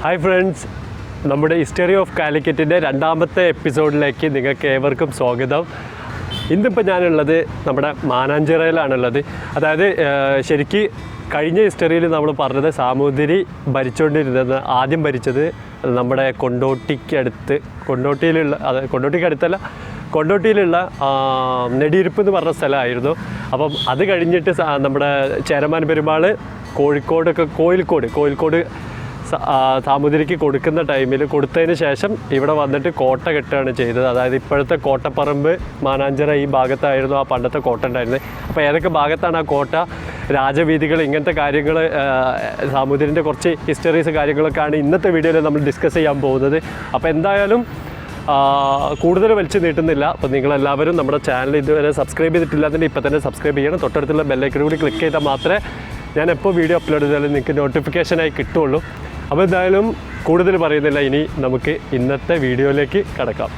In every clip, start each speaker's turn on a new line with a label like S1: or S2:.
S1: Hi friends, നമ്മുടെ history of കാലിക്കറ്റിൻ്റെ രണ്ടാമത്തെ എപ്പിസോഡിലേക്ക് നിങ്ങൾക്ക് ഏവർക്കും സ്വാഗതം. ഇന്നിപ്പോൾ ഞാനുള്ളത് നമ്മുടെ മാനാഞ്ചിറയിലാണുള്ളത്. അതായത് ശരിക്ക് കഴിഞ്ഞ ഹിസ്റ്ററിയിൽ നമ്മൾ പറഞ്ഞത് സാമൂതിരി ഭരിച്ചുകൊണ്ടിരുന്നത്, ആദ്യം ഭരിച്ചത് നമ്മുടെ കൊണ്ടോട്ടിയിലുള്ള നെടിയിരുപ്പ് എന്ന് പറഞ്ഞ സ്ഥലമായിരുന്നു. അപ്പം അത് കഴിഞ്ഞിട്ട് നമ്മുടെ ചേരമാൻ പെരുമാൾ കോഴിക്കോട് സാമൂതിരിക്ക് കൊടുക്കുന്ന ടൈമിൽ കൊടുത്തതിന് ശേഷം ഇവിടെ വന്നിട്ട് കോട്ട കെട്ടുകയാണ് ചെയ്തത്. അതായത് ഇപ്പോഴത്തെ കോട്ടപ്പറമ്പ്, മാനാഞ്ചിറ ഈ ഭാഗത്തായിരുന്നു ആ പണ്ടത്തെ കോട്ട ഉണ്ടായിരുന്നത്. അപ്പോൾ ഏതൊക്കെ ഭാഗത്താണ് ആ കോട്ട, രാജവീഥികൾ, ഇങ്ങനത്തെ കാര്യങ്ങൾ, സാമൂതിരിൻ്റെ കുറച്ച് ഹിസ്റ്ററീസ് കാര്യങ്ങളൊക്കെയാണ് ഇന്നത്തെ വീഡിയോയിൽ നമ്മൾ ഡിസ്കസ് ചെയ്യാൻ പോകുന്നത്. അപ്പോൾ എന്തായാലും കൂടുതൽ വലിച്ചു നീട്ടുന്നില്ല. അപ്പോൾ നിങ്ങളെല്ലാവരും നമ്മുടെ ചാനൽ ഇതുവരെ സബ്സ്ക്രൈബ് ചെയ്തിട്ടില്ലാത്തതിൻ്റെ ഇപ്പോൾ തന്നെ സബ്സ്ക്രൈബ് ചെയ്യണം. തൊട്ടടുത്തുള്ള ബെല്ലൈക്കൺ കൂടി ക്ലിക്ക് ചെയ്താൽ മാത്രമേ ഞാൻ എപ്പോൾ വീഡിയോ അപ്ലോഡ് ചെയ്താലും നിങ്ങൾക്ക് നോട്ടിഫിക്കേഷനായി കിട്ടുള്ളൂ. അപ്പോൾ എന്തായാലും കൂടുതൽ പറയുന്നില്ല, ഇനി നമുക്ക് ഇന്നത്തെ വീഡിയോയിലേക്ക് കടക്കാം.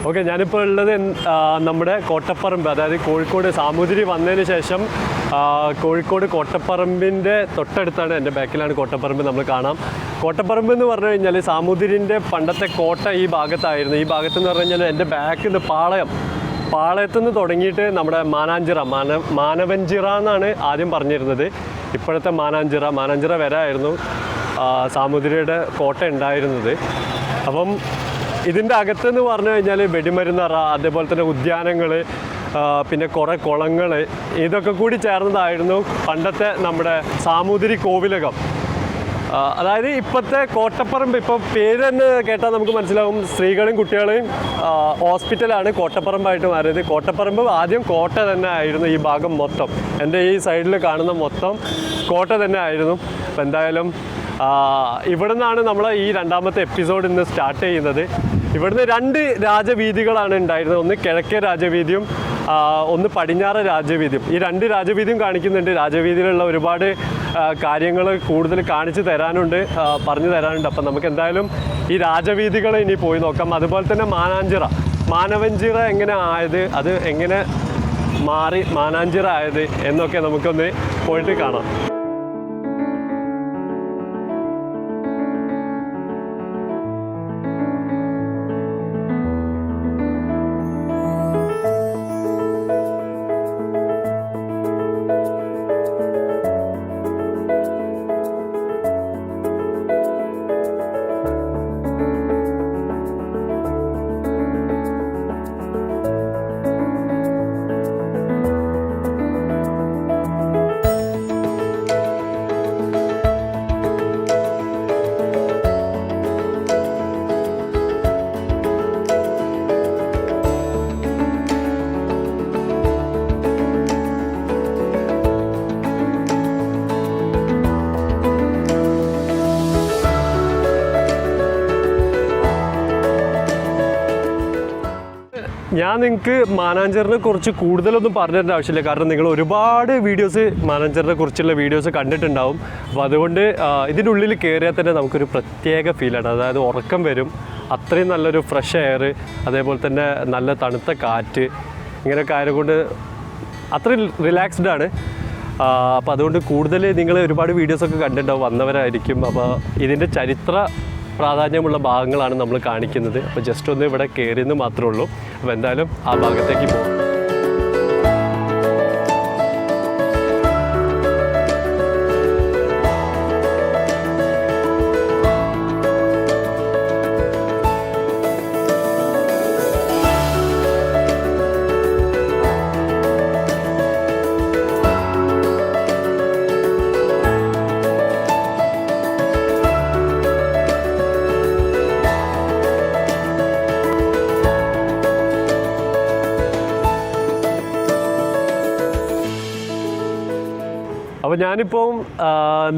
S1: ഓക്കെ, ഞാനിപ്പോൾ ഉള്ളത് നമ്മുടെ കോട്ടപ്പറമ്പ്, അതായത് കോഴിക്കോട് സാമൂതിരി വന്നതിന് ശേഷം കോഴിക്കോട് കോട്ടപ്പറമ്പിൻ്റെ തൊട്ടടുത്താണ്, എൻ്റെ ബാക്കിലാണ് കോട്ടപ്പറമ്പ് നമ്മൾ കാണാം. കോട്ടപ്പറമ്പ് എന്ന് പറഞ്ഞു കഴിഞ്ഞാൽ സാമൂതിരിൻ്റെ പണ്ടത്തെ കോട്ട ഈ ഭാഗത്തായിരുന്നു. ഈ ഭാഗത്തെന്ന് പറഞ്ഞു കഴിഞ്ഞാൽ എൻ്റെ ബാക്കിൽ നിന്ന് പാളയത്തു നിന്ന് തുടങ്ങിയിട്ട് നമ്മുടെ മാനവഞ്ചിറ എന്നാണ് ആദ്യം പറഞ്ഞിരുന്നത്. ഇപ്പോഴത്തെ മാനാഞ്ചിറ വരെ ആയിരുന്നു സാമൂതിരിയുടെ കോട്ട ഉണ്ടായിരുന്നത്. അപ്പം ഇതിൻ്റെ അകത്തെന്ന് പറഞ്ഞു കഴിഞ്ഞാൽ വെടിമരുന്നറ, അതേപോലെ തന്നെ ഉദ്യാനങ്ങൾ, പിന്നെ കുറേ കുളങ്ങൾ, ഇതൊക്കെ കൂടി ചേർന്നതായിരുന്നു പണ്ടത്തെ നമ്മുടെ സാമൂതിരി കോവിലകം. അതായത് ഇപ്പോഴത്തെ കോട്ടപ്പറമ്പ്, ഇപ്പോൾ പേര് തന്നെ കേട്ടാൽ നമുക്ക് മനസ്സിലാവും, സ്ത്രീകളും കുട്ടികളെയും ഹോസ്പിറ്റലാണ് കോട്ടപ്പറമ്പായിട്ട് മാറിയത്. കോട്ടപ്പറമ്പ് ആദ്യം കോട്ട തന്നെ ആയിരുന്നു. ഈ ഭാഗം മൊത്തം, എൻ്റെ ഈ സൈഡിൽ കാണുന്ന മൊത്തം കോട്ട തന്നെ ആയിരുന്നു. അപ്പോൾ എന്തായാലും ഇവിടെ നിന്നാണ് നമ്മൾ ഈ രണ്ടാമത്തെ എപ്പിസോഡ് ഇന്ന് സ്റ്റാർട്ട് ചെയ്യുന്നത്. ഇവിടുന്ന് 2 രാജവീഥികളാണ് ഉണ്ടായിരുന്നത്. ഒന്ന് കിഴക്കേ രാജവീഥിയും ഒന്ന് പടിഞ്ഞാറ് രാജവീഥിയും. ഈ 2 രാജവീഥിയും കാണിക്കുന്നുണ്ട്. രാജവീഥിയിലുള്ള ഒരുപാട് കാര്യങ്ങൾ കൂടുതൽ കാണിച്ചു തരാനുണ്ട്, പറഞ്ഞു തരാനുണ്ട്. അപ്പം നമുക്ക് എന്തായാലും ഈ രാജവീഥികൾ ഇനി പോയി നോക്കാം. അതുപോലെ തന്നെ മാനവഞ്ചിറ എങ്ങനെ ആയത്, അത് എങ്ങനെ മാറി മാനാഞ്ചിറ ആയത് എന്നൊക്കെ നമുക്കൊന്ന് പോയിട്ട് കാണാം. ഞാൻ നിങ്ങൾക്ക് മാനാഞ്ചിറിനെ കുറിച്ച് കൂടുതലൊന്നും പറഞ്ഞു തരേണ്ട ആവശ്യമില്ല, കാരണം നിങ്ങൾ ഒരുപാട് വീഡിയോസ് മാനാഞ്ചിറിനെ കുറിച്ചുള്ള വീഡിയോസ് കണ്ടിട്ടുണ്ടാവും. അപ്പോൾ അതുകൊണ്ട് ഇതിൻ്റെ ഉള്ളിൽ കയറിയാൽ തന്നെ നമുക്കൊരു പ്രത്യേക ഫീലാണ്. അതായത് ഉറക്കം വരും, അത്രയും നല്ലൊരു ഫ്രഷ് എയർ, അതേപോലെ തന്നെ നല്ല തണുത്ത കാറ്റ്, ഇങ്ങനെയൊക്കെ ആയതുകൊണ്ട് അത്രയും റിലാക്സ്ഡ് ആണ്. അപ്പോൾ അതുകൊണ്ട് കൂടുതൽ നിങ്ങൾ ഒരുപാട് വീഡിയോസൊക്കെ കണ്ടിട്ടുണ്ടാവും, വന്നവരായിരിക്കും. അപ്പോൾ ഇതിൻ്റെ ചരിത്ര പ്രാധാന്യമുള്ള ഭാഗങ്ങളാണ് നമ്മൾ കാണിക്കുന്നത്. അപ്പോൾ ജസ്റ്റ് ഒന്ന് ഇവിടെ കയറിയെന്ന് മാത്രമേ ഉള്ളൂ. അപ്പോൾ എന്തായാലും ആ ഭാഗത്തേക്ക് പോകും. അപ്പോൾ ഞാനിപ്പോൾ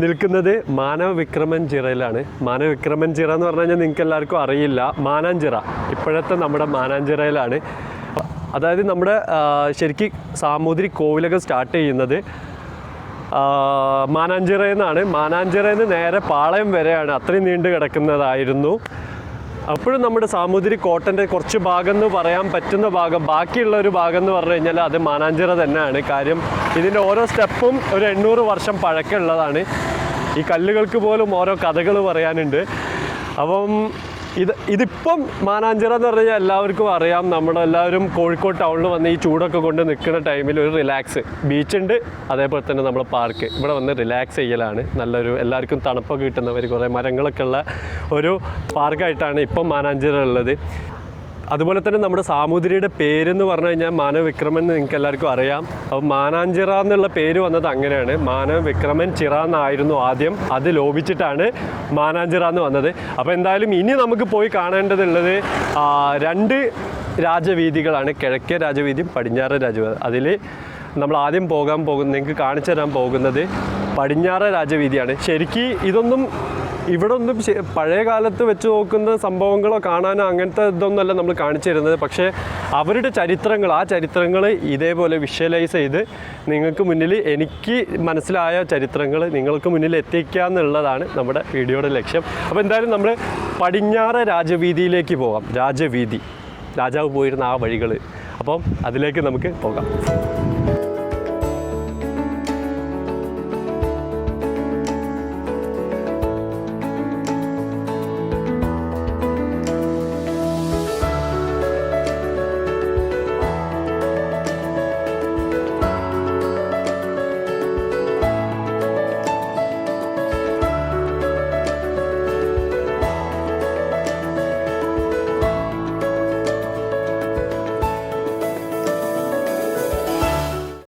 S1: നിൽക്കുന്നത് മാനവവിക്രമൻചിറയിലാണ്. മാനവവിക്രമൻചിറ എന്ന് പറഞ്ഞു കഴിഞ്ഞാൽ നിങ്ങൾക്ക് എല്ലാവർക്കും അറിയില്ല, മാനാഞ്ചിറ ഇപ്പോഴത്തെ നമ്മുടെ മാനാഞ്ചിറയിലാണ്. അതായത് നമ്മുടെ ശരിക്കും സാമൂതിരി കോവിലകം സ്റ്റാർട്ട് ചെയ്യുന്നത് മാനാഞ്ചിറയിൽ നിന്നാണ്. മാനാഞ്ചിറയിൽ നിന്ന് നേരെ പാളയം വരെയാണ്, അത്രയും നീണ്ടു കിടക്കുന്നതായിരുന്നു അപ്പോഴും നമ്മുടെ സാമൂതിരി കോട്ടൻ്റെ കുറച്ച് ഭാഗം എന്ന് പറയാൻ പറ്റുന്ന ഭാഗം, ബാക്കിയുള്ള ഒരു ഭാഗം എന്ന് പറഞ്ഞു കഴിഞ്ഞാൽ അത് മാനാഞ്ചിറ തന്നെയാണ്. കാര്യം ഇതിൻ്റെ ഓരോ സ്റ്റെപ്പും ഒരു 800 വർഷം പഴക്കമുള്ളതാണ്. ഈ കല്ലുകൾക്ക് പോലും ഓരോ കഥകൾ പറയാനുണ്ട്. അപ്പം ഇതിപ്പം മാനാഞ്ചിറ എന്ന് പറഞ്ഞു കഴിഞ്ഞാൽ എല്ലാവർക്കും അറിയാം. നമ്മളെല്ലാവരും കോഴിക്കോട് ടൗണിൽ വന്ന് ഈ ചൂടൊക്കെ കൊണ്ട് നിൽക്കുന്ന ടൈമിൽ ഒരു റിലാക്സ്, ബീച്ചുണ്ട്, അതേപോലെ തന്നെ നമ്മുടെ പാർക്ക്, ഇവിടെ വന്ന് റിലാക്സ് ചെയ്യലാണ്. നല്ലൊരു എല്ലാവർക്കും തണുപ്പൊക്കെ കിട്ടുന്നവർ, കുറേ മരങ്ങളൊക്കെ ഉള്ള ഒരു പാർക്കായിട്ടാണ് ഇപ്പം മാനാഞ്ചിറ ഉള്ളത്. അതുപോലെ തന്നെ നമ്മുടെ സാമൂതിരിയുടെ പേരെന്ന് പറഞ്ഞു കഴിഞ്ഞാൽ മാനവവിക്രമൻ എന്ന് നിങ്ങൾക്ക് എല്ലാവർക്കും അറിയാം. അപ്പോൾ മാനാഞ്ചിറ എന്നുള്ള പേര് വന്നത് അങ്ങനെയാണ്. മാനവവിക്രമൻ ചിറ എന്നായിരുന്നു ആദ്യം, അത് ലോപിച്ചിട്ടാണ് മാനാഞ്ചിറ എന്ന് വന്നത്. അപ്പോൾ എന്തായാലും ഇനി നമുക്ക് പോയി കാണേണ്ടതുള്ളത് 2 രാജവീഥികളാണ്, കിഴക്കേ രാജവീതിയും പടിഞ്ഞാറ് രാജവീതി. അതിൽ നമ്മൾ ആദ്യം നിങ്ങൾക്ക് കാണിച്ചു തരാൻ പോകുന്നത് പടിഞ്ഞാറ് രാജവീതിയാണ്. ശരിക്കും ഇതൊന്നും ഇവിടെ ഒന്നും പഴയ കാലത്ത് വെച്ച് നോക്കുന്ന സംഭവങ്ങളോ കാണാനോ അങ്ങനത്തെ ഇതൊന്നുമല്ല നമ്മൾ കാണിച്ചു തരുന്നത്. പക്ഷേ അവരുടെ ചരിത്രങ്ങൾ, ആ ചരിത്രങ്ങൾ ഇതേപോലെ വിഷ്വലൈസ് ചെയ്ത് നിങ്ങൾക്ക് മുന്നിൽ, എനിക്ക് മനസ്സിലായ ചരിത്രങ്ങൾ നിങ്ങൾക്ക് മുന്നിൽ എത്തിക്കുക എന്നുള്ളതാണ് നമ്മുടെ വീഡിയോയുടെ ലക്ഷ്യം. അപ്പോൾ എന്തായാലും നമ്മൾ പടിഞ്ഞാറ് രാജവീതിയിലേക്ക് പോകാം. രാജവീതി, രാജാവ് പോയിരുന്ന ആ വഴികൾ, അപ്പം അതിലേക്ക് നമുക്ക് പോകാം.